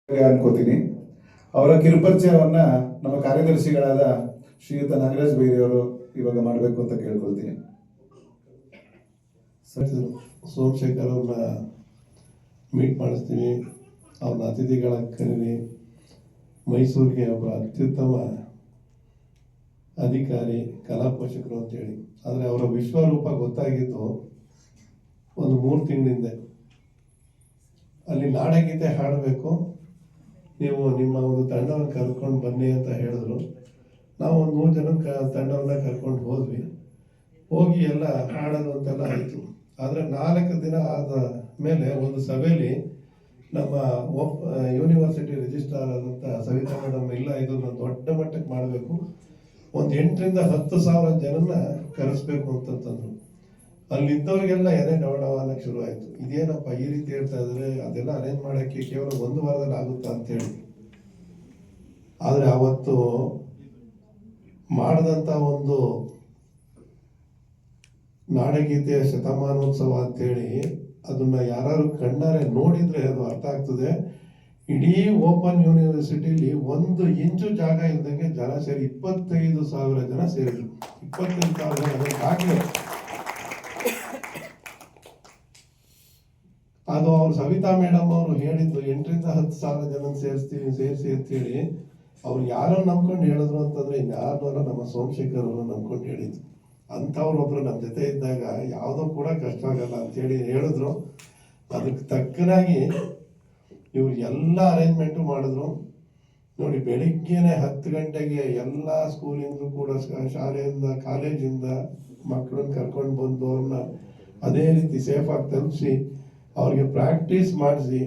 ಅನ್ಕೋತೀನಿ. ಅವರ ಕಿರುಪರಿಚಯವನ್ನ ನಮ್ಮ ಕಾರ್ಯದರ್ಶಿಗಳಾದ ಶ್ರೀಯುತ ನಾಗರಾಜ್ ಬೈರಿಯವರು ಇವಾಗ ಮಾಡಬೇಕು ಅಂತ ಕೇಳ್ಕೊಳ್ತೀನಿ. ಸೋಮಶೇಖರ್ ಅವ್ರನ್ನ ಮೀಟ್ ಮಾಡಿಸ್ತೀನಿ, ಅವ್ರನ್ನ ಅತಿಥಿಗಳ ಕರೀರಿ. ಮೈಸೂರಿಗೆ ಒಬ್ಬ ಅತ್ಯುತ್ತಮ ಅಧಿಕಾರಿ, ಕಲಾ ಪೋಷಕರು ಅಂತೇಳಿ. ಆದರೆ ಅವರ ವಿಶ್ವರೂಪ ಗೊತ್ತಾಗಿದ್ದು ಒಂದು 3 ತಿಂಗಳಿಂದ. ಅಲ್ಲಿ ನಾಡಗೀತೆ ಹಾಡಬೇಕು, ನೀವು ನಿಮ್ಮ ಒಂದು ತಂಡವನ್ನು ಕರ್ಕೊಂಡು ಬನ್ನಿ ಅಂತ ಹೇಳಿದ್ರು. ನಾವು ಒಂದು 3 ಜನ ತಂಡವನ್ನ ಕರ್ಕೊಂಡು ಹೋಗಿ ಎಲ್ಲ ಹಾಡೋದು ಅಂತೆಲ್ಲ ಆಯಿತು. ಆದರೆ 4 ದಿನ ಆದ ಮೇಲೆ ಒಂದು ಸಭೆಯಲ್ಲಿ ನಮ್ಮ ಯೂನಿವರ್ಸಿಟಿ ರಿಜಿಸ್ಟ್ರಾರ್ ಆದಂಥ ಸವಿತಾ ಮೇಡಮ್, ಇಲ್ಲ ಇದನ್ನು ದೊಡ್ಡ ಮಟ್ಟಕ್ಕೆ ಮಾಡಬೇಕು, ಒಂದು 8,000 ರಿಂದ 10,000 ಜನನ್ನ ಕರೆಸ್ಬೇಕು ಅಂತಂತಂದ್ರು. ಅಲ್ಲಿದ್ದವ್ರಿಗೆಲ್ಲ ಎದೆ ಡವಡವಾಗಕ್ಕೆ ಶುರು ಆಯಿತು. ಇದೇನಪ್ಪ ಈ ರೀತಿ ಹೇಳ್ತಾ ಇದ್ದಾರೆ, ಅದೆಲ್ಲ ಅರೇಂಜ್ ಮಾಡೋಕ್ಕೆ ಕೇವಲ 1 ವಾರದಲ್ಲಿ ಆಗುತ್ತಾ ಅಂತೇಳಿ. ಆದರೆ ಅವತ್ತು ಮಾಡಿದಂಥ ಒಂದು ನಾಡಗೀತೆಯ ಶತಮಾನೋತ್ಸವ ಅಂತೇಳಿ ಅದನ್ನ ಯಾರು ಕಣ್ಣಾರೆ ನೋಡಿದ್ರೆ ಅದು ಅರ್ಥ ಆಗ್ತದೆ. ಇಡೀ ಓಪನ್ ಯೂನಿವರ್ಸಿಟಿಲಿ 1 ಇಂಚು ಜಾಗ ಇಲ್ದಂಗೆ ಜನ ಸೇರಿ 25,000 ಜನ ಸೇರಿದ್ರು. 25,000 ಜನ ಆಗಲೇ ಅದು ಅವ್ರು ಸವಿತಾ ಮೇಡಮ್ ಅವರು ಹೇಳಿದ್ದು 8,000 ರಿಂದ 10,000 ಜನ ಸೇರಿಸಿ ಅಂತೇಳಿ. ಅವ್ರು ಯಾರೋ ನಂಬ್ಕೊಂಡು ಹೇಳಿದ್ರು ಅಂತಂದ್ರೆ ಇನ್ಯಾರನ್ನ ನಮ್ಮ ಸೋಮಶೇಖರ್ ಅವರು ನಂಬ್ಕೊಂಡು ಹೇಳಿದ್ರು. ಅಂಥವ್ರೊಬ್ರು ನಮ್ಮ ಜೊತೆ ಇದ್ದಾಗ ಯಾವುದೋ ಕೂಡ ಕಷ್ಟ ಆಗಲ್ಲ ಅಂತೇಳಿ ಹೇಳಿದ್ರು. ಅದಕ್ಕೆ ತಕ್ಕನಾಗಿ ಇವ್ರು ಎಲ್ಲ ಅರೇಂಜ್ಮೆಂಟು ಮಾಡಿದ್ರು. ನೋಡಿ, ಬೆಳಿಗ್ಗೆನೆ 10 ಗಂಟೆಗೆ ಎಲ್ಲ ಸ್ಕೂಲಿಂದ ಕೂಡ, ಶಾಲೆಯಿಂದ ಕಾಲೇಜಿಂದ ಮಕ್ಕಳನ್ನ ಕರ್ಕೊಂಡು ಬಂದು ಅವ್ರನ್ನ ಅದೇ ರೀತಿ ಸೇಫಾಗಿ ತಲುಪಿಸಿ ಅವ್ರಿಗೆ ಪ್ರಾಕ್ಟೀಸ್ ಮಾಡಿಸಿ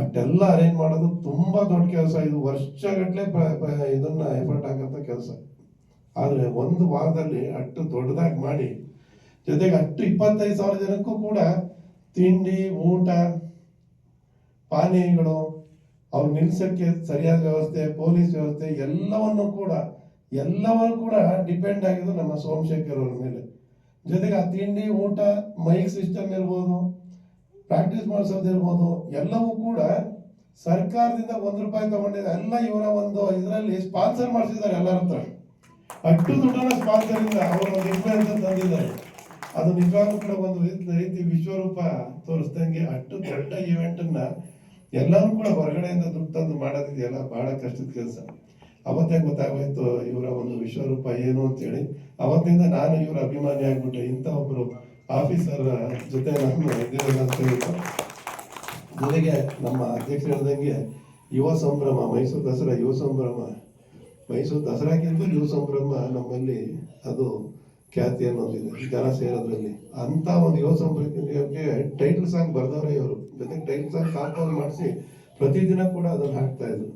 ಅಷ್ಟೆಲ್ಲ ಅರೇಂಜ್ ಮಾಡೋದು ತುಂಬ ದೊಡ್ಡ ಕೆಲಸ. ಇದು ವರ್ಷಗಟ್ಟಲೆ ಇದನ್ನ ಎಫರ್ಟ್ ಆಗಂತ ಕೆಲಸ. ಆದರೆ 1 ವಾರದಲ್ಲಿ ಅಷ್ಟು ದೊಡ್ಡದಾಗಿ ಮಾಡಿ, ಜೊತೆಗೆ ಅಷ್ಟು 25,000 ಜನಕ್ಕೂ ಕೂಡ ತಿಂಡಿ, ಊಟ, ಪಾನೀಯಗಳು, ಅವ್ರು ನಿಲ್ಸಕ್ಕೆ ಸರಿಯಾದ ವ್ಯವಸ್ಥೆ, ಪೊಲೀಸ್ ವ್ಯವಸ್ಥೆ ಎಲ್ಲವನ್ನೂ ಕೂಡ ಡಿಪೆಂಡ್ ಆಗಿದ್ದು ನಮ್ಮ ಸೋಮಶೇಖರ್ ಅವ್ರ ಮೇಲೆ. ಜೊತೆಗೆ ಆ ತಿಂಡಿ, ಊಟ, ಮೈಕ್ ಸಿಸ್ಟಮ್ ಇರ್ಬೋದು, ಪ್ರಾಕ್ಟೀಸ್ ಮಾಡಿಸೋದಿರ್ಬೋದು, ಎಲ್ಲವೂ ಕೂಡ ಸರ್ಕಾರದಿಂದ 1 ರೂಪಾಯಿ ತಗೊಂಡಿದೆ. ಎಲ್ಲ ಇವರ ಒಂದು ಇದರಲ್ಲಿ ಸ್ಪಾನ್ಸರ್ ಮಾಡಿಸಿದ್ದಾರೆ ಎಲ್ಲರ ಹತ್ರ. ಅಷ್ಟು ದುಡ್ಡನ್ನ ಸ್ಪಾನ್ಸರ್ ಇಂದ ಅವರು ಒಂದು ಇನ್ಫ್ಲೂಯೆನ್ಸ್ ತಂದಿದ್ದಾರೆ. ಅದು ನಿಜವಾಗ್ಲೂ ಕೂಡ ಒಂದು ರೀತಿ ವಿಶ್ವರೂಪ ತೋರಿಸ್ದಂಗೆ. ಅಷ್ಟು ದೊಡ್ಡ ಇವೆಂಟ್ ಅನ್ನ ಎಲ್ಲರೂ ಕೂಡ ಹೊರಗಡೆಯಿಂದ ದುಡ್ಡು ತಂದು ಮಾಡೋದಿದೆಯಲ್ಲ, ಬಹಳ ಕಷ್ಟದ ಕೆಲಸ. ಅವತ್ತೇ ಗೊತ್ತಾಗೋಯ್ತು ಇವರ ಒಂದು ವಿಶ್ವರೂಪ ಏನು ಅಂತೇಳಿ. ಅವತ್ತಿಂದ ನಾನು ಇವರ ಅಭಿಮಾನಿ ಆಗ್ಬಿಟ್ಟೆ. ಇಂಥ ಒಬ್ಬರು ಆಫೀಸರ್ ಜೊತೆ ನಾನು ಇದ್ದೀರಲ್ಲ ಅಂತ ಹೇಳ್ತು. ಜೊತೆಗೆ ನಮ್ಮ ಅಧ್ಯಕ್ಷರು ಹೇಳ್ದಂಗೆ ಯುವ ಸಂಭ್ರಮ, ಮೈಸೂರು ದಸರಾ ಯುವ ಸಂಭ್ರಮ, ಮೈಸೂರು ದಸರಾಕ್ಕಿಂತ ಯುವ ಸಂಭ್ರಮ ನಮ್ಮಲ್ಲಿ ಅದು ಖ್ಯಾತಿಯನ್ನು ಹೊಂದಿದೆ ಜನ ಸೇರೋದ್ರಲ್ಲಿ. ಅಂತ ಒಂದು ಯುವ ಸಂಭ್ರಮಕ್ಕೆ ಟೈಟಲ್ ಸಾಂಗ್ ಬರ್ದವ್ರೆ ಇವರು. ಜೊತೆಗೆ ಟೈಟಲ್ ಸಾಂಗ್ ಕಾಂಪೋಸ್ ಮಾಡಿಸಿ ಪ್ರತಿದಿನ ಕೂಡ ಅದನ್ನು ಹಾಕ್ತಾ ಇದ್ರು.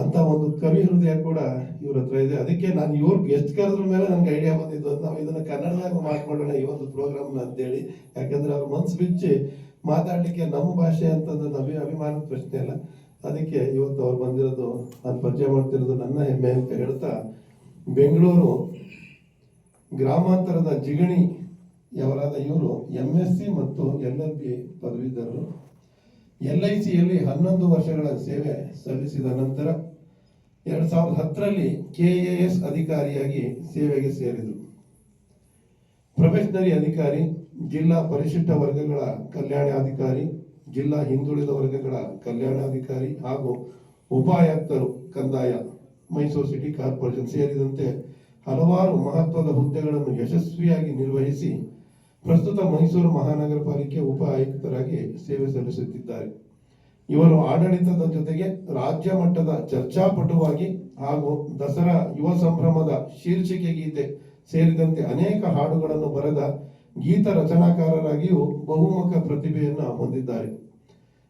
ಅಂತ ಒಂದು ಕವಿ ಹೃದಯ ಕೂಡ ಇವ್ರ ಹತ್ರ ಇದೆ. ಅದಕ್ಕೆ ನಾನು ಇವ್ರಿಗೆ ಎಷ್ಟು ಕರೆದ್ರ ಮೇಲೆ ನನಗೆ ಐಡಿಯಾ ಬಂದಿದ್ದು, ನಾವು ಇದನ್ನ ಕನ್ನಡದಾಗ ಮಾಡ್ಕೊಳ್ಳೋಣ ಈ ಒಂದು ಪ್ರೋಗ್ರಾಮ್ನ ಅಂತೇಳಿ. ಯಾಕಂದ್ರೆ ಅವ್ರು ಮನ್ಸು ಬಿಚ್ಚಿ ಮಾತಾಡ್ಲಿಕ್ಕೆ ನಮ್ಮ ಭಾಷೆ ಅಂತಂದ್ರೆ ಅಭಿಮಾನದ ಪ್ರಶ್ನೆ ಅಲ್ಲ. ಅದಕ್ಕೆ ಇವತ್ತು ಅವ್ರು ಬಂದಿರೋದು, ನಾನು ಪರಿಚಯ ಮಾಡ್ತಿರೋದು ನನ್ನ ಹೆಮ್ಮೆ ಅಂತ ಹೇಳ್ತಾ, ಬೆಂಗಳೂರು ಗ್ರಾಮಾಂತರದ ಜಿಗಣಿ ಯವರಾದ ಇವರು MSc ಮತ್ತು LLB ಪದವೀಧರರು. LICಯಲ್ಲಿ 11 ವರ್ಷಗಳ ಸೇವೆ ಸಲ್ಲಿಸಿದ ನಂತರ 2010ರಲ್ಲಿ KAS ಅಧಿಕಾರಿಯಾಗಿ ಸೇವೆಗೆ ಸೇರಿದರು. ಪ್ರೊಬೆಷನರಿ ಅಧಿಕಾರಿ, ಜಿಲ್ಲಾ ಪರಿಶಿಷ್ಟ ವರ್ಗಗಳ ಕಲ್ಯಾಣಾಧಿಕಾರಿ, ಜಿಲ್ಲಾ ಹಿಂದುಳಿದ ವರ್ಗಗಳ ಕಲ್ಯಾಣಾಧಿಕಾರಿ ಹಾಗೂ ಉಪಾಯುಕ್ತರು ಕಂದಾಯ, ಮೈಸೂರು ಸಿಟಿ ಕಾರ್ಪೊರೇಷನ್ ಸೇರಿದಂತೆ ಹಲವಾರು ಮಹತ್ವದ ಹುದ್ದೆಗಳನ್ನು ಯಶಸ್ವಿಯಾಗಿ ನಿರ್ವಹಿಸಿ ಪ್ರಸ್ತುತ ಮೈಸೂರು ಮಹಾನಗರ ಪಾಲಿಕೆ ಉಪ ಆಯುಕ್ತರಾಗಿ ಸೇವೆ ಸಲ್ಲಿಸುತ್ತಿದ್ದಾರೆ. ಇವರು ಆಡಳಿತದ ಜೊತೆಗೆ ರಾಜ್ಯ ಮಟ್ಟದ ಚರ್ಚಾಪಟುವಾಗಿ ಹಾಗೂ ದಸರಾ ಯುವ ಸಂಭ್ರಮದ ಶೀರ್ಷಿಕೆ ಗೀತೆ ಸೇರಿದಂತೆ ಅನೇಕ ಹಾಡುಗಳನ್ನು ಬರೆದ ಗೀತ ರಚನಾಕಾರರಾಗಿಯೂ ಬಹುಮುಖ ಪ್ರತಿಭೆಯನ್ನು ಹೊಂದಿದ್ದಾರೆ.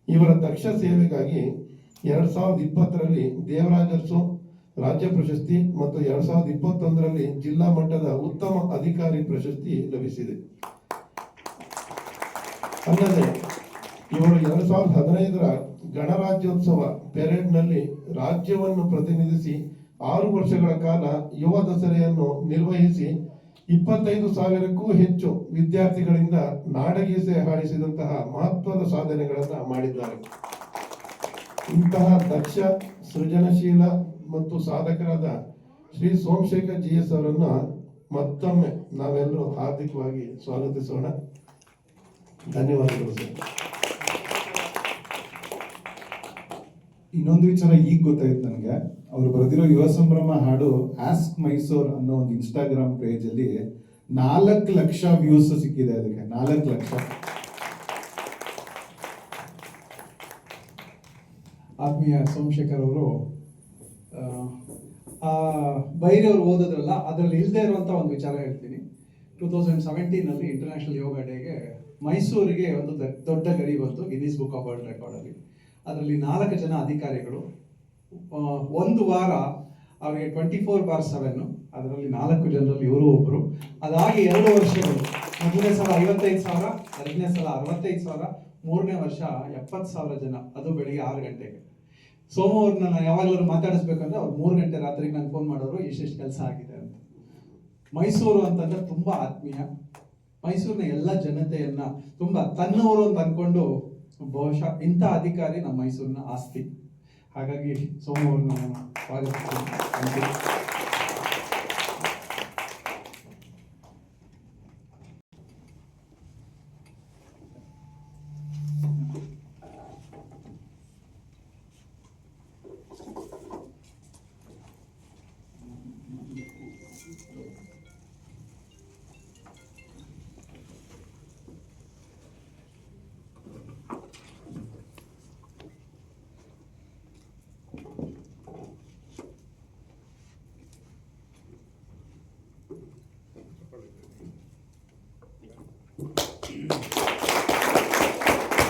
ಇವರ ದಕ್ಷ ಸೇವೆಗಾಗಿ 2020ರಲ್ಲಿ ದೇವರಾಜ ಅರಸು ರಾಜ್ಯ ಪ್ರಶಸ್ತಿ ಮತ್ತು 2021ರಲ್ಲಿ ಜಿಲ್ಲಾ ಮಟ್ಟದ ಉತ್ತಮ ಅಧಿಕಾರಿ ಪ್ರಶಸ್ತಿ ಲಭಿಸಿದೆ. ಅಲ್ಲದೆ ಇವರು 2015ರ ಗಣರಾಜ್ಯೋತ್ಸವ ಪೆರೇಡ್ನಲ್ಲಿ ರಾಜ್ಯವನ್ನು ಪ್ರತಿನಿಧಿಸಿ 6 ವರ್ಷಗಳ ಕಾಲ ಯುವ ದಸರೆಯನ್ನು ನಿರ್ವಹಿಸಿ 25,000ಕ್ಕೂ ಹೆಚ್ಚು ವಿದ್ಯಾರ್ಥಿಗಳಿಂದ ನಾಡಗೀತೆ ಹಾಡಿಸಿದಂತಹ ಮಹತ್ವದ ಸಾಧನೆಗಳನ್ನು ಮಾಡಿದ್ದಾರೆ. ಇಂತಹ ದಕ್ಷ, ಸೃಜನಶೀಲ ಮತ್ತು ಸಾಧಕರಾದ ಶ್ರೀ ಸೋಮಶೇಖರ್ GS ಅವರನ್ನು ಮತ್ತೊಮ್ಮೆ ನಾವೆಲ್ಲರೂ ಹಾರ್ದಿಕವಾಗಿ ಸ್ವಾಗತಿಸೋಣ. ಧನ್ಯವಾದಗಳು ಸರ್. ಇನ್ನೊಂದು ವಿಚಾರ ಈಗ ಗೊತ್ತಾಯ್ತು ನನಗೆ. ಅವರು ಬರೆದಿರೋ ಯುವ ಸಂಭ್ರಮ ಹಾಡು ಆಸ್ಕ್ ಮೈಸೂರ್ ಅನ್ನೋ ಒಂದು ಇನ್ಸ್ಟಾಗ್ರಾಮ್ ಪೇಜ್ ಅಲ್ಲಿ 4 ಲಕ್ಷ ವ್ಯೂಸ್ ಸಿಕ್ಕಿದೆ. ಅದಕ್ಕೆ 4 ಲಕ್ಷ. ಆತ್ಮೀಯ ಸೋಮಶೇಖರ್ ಅವರು ಬೈರಿ ಅವರು ಓದಿದ್ರಲ್ಲ, ಅದರಲ್ಲಿ ಇಲ್ಲದೆ ಇರುವಂಥ ಒಂದು ವಿಚಾರ ಹೇಳ್ತೀನಿ. 2017 ಇಂಟರ್ನ್ಯಾಷನಲ್ ಯೋಗ ಡೇಗೆ ಮೈಸೂರಿಗೆ ಒಂದು ದೊಡ್ಡ ಗಡಿ ಬಂತು ಗಿನ್ನಿಸ್ ಬುಕ್ ಆಫ್ ವರ್ಲ್ಡ್ ರೆಕಾರ್ಡಲ್ಲಿ. ಅದರಲ್ಲಿ 4 ಜನ ಅಧಿಕಾರಿಗಳು ಒಂದು ವಾರ ಅವರಿಗೆ 24/7, ಅದರಲ್ಲಿ 4 ಜನರಲ್ಲಿ ಇವರು ಒಬ್ಬರು. ಅದಾಗಿ 2 ವರ್ಷಗಳು, ಮೊದಲನೇ ಸಲ 55,000, ಎರಡನೇ ಸಲ 65,000, ಮೂರನೇ ವರ್ಷ 70,000 ಜನ, ಅದು ಬೆಳಿಗ್ಗೆ 6 ಗಂಟೆಗೆ. ಸೋಮವಾರನ ನಾನು ಯಾವಾಗಲೂ ಮಾತಾಡಿಸ್ಬೇಕಂದ್ರೆ ಅವ್ರು 3 ಗಂಟೆ ರಾತ್ರಿಗೆ ನಾನು ಫೋನ್ ಮಾಡೋರು ಎಷ್ಟೆಷ್ಟು ಕೆಲಸ ಆಗಿದೆ ಅಂತ. ಮೈಸೂರು ಅಂತಂದ್ರೆ ತುಂಬ ಆತ್ಮೀಯ. ಮೈಸೂರಿನ ಎಲ್ಲ ಜನತೆಯನ್ನ ತುಂಬ ತನ್ನವರು ಅಂತ ಅಂದ್ಕೊಂಡು, ಬಹುಶಃ ಇಂಥ ಅಧಿಕಾರಿ ನಮ್ಮ ಮೈಸೂರಿನ ಆಸ್ತಿ. ಹಾಗಾಗಿ ಸೋಮವಾರನ ನಾನು ಸ್ವಾಗತಿಸ್ತೀನಿ.